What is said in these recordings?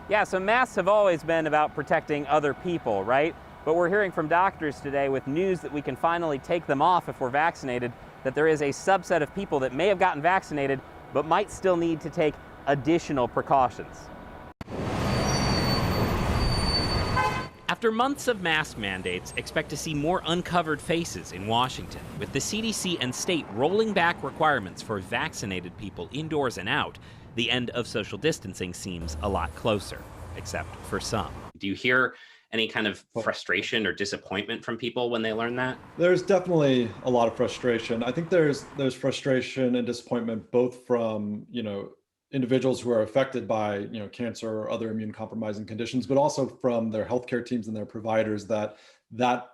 Yeah, so masks have always been about protecting other people, right? But we're hearing from doctors today with news that we can finally take them off if we're vaccinated, that there is a subset of people that may have gotten vaccinated but might still need to take additional precautions. After months of mask mandates, expect to see more uncovered faces in Washington, with the CDC and state rolling back requirements for vaccinated people indoors and out. The end of social distancing seems a lot closer, except for some. Do you hear any kind of frustration or disappointment from people when they learn that? There's definitely a lot of frustration. I think there's frustration and disappointment both from, individuals who are affected by, cancer or other immune compromising conditions, but also from their healthcare teams and their providers that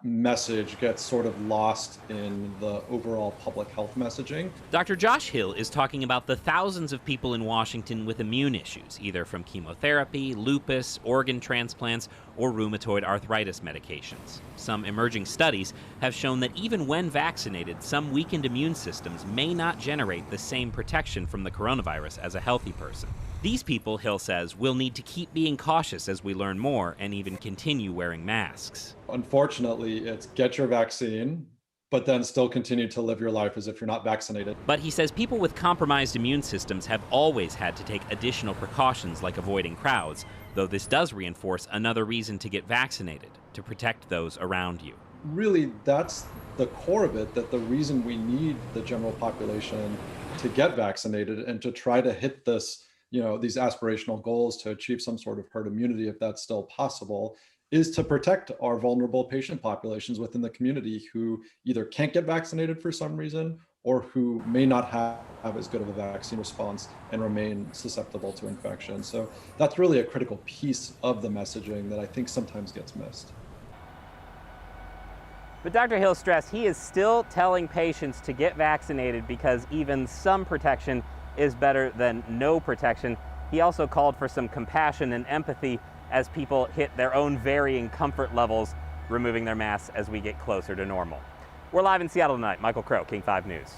message gets sort of lost in the overall public health messaging. Dr. Josh Hill is talking about the thousands of people in Washington with immune issues, either from chemotherapy, lupus, organ transplants, or rheumatoid arthritis medications. Some emerging studies have shown that even when vaccinated, some weakened immune systems may not generate the same protection from the coronavirus as a healthy person. These people, Hill says, will need to keep being cautious as we learn more and even continue wearing masks. Unfortunately, it's get your vaccine, but then still continue to live your life as if you're not vaccinated. But he says people with compromised immune systems have always had to take additional precautions like avoiding crowds, though this does reinforce another reason to get vaccinated, to protect those around you. Really, that's the core of it, that the reason we need the general population to get vaccinated and to try to hit this, these aspirational goals to achieve some sort of herd immunity, if that's still possible, is to protect our vulnerable patient populations within the community who either can't get vaccinated for some reason or who may not have as good of a vaccine response and remain susceptible to infection. So that's really a critical piece of the messaging that I think sometimes gets missed. But Dr. Hill stressed he is still telling patients to get vaccinated because even some protection is better than no protection. He also called for some compassion and empathy as people hit their own varying comfort levels, removing their masks as we get closer to normal. We're live in Seattle tonight. Michael Crow, King 5 News.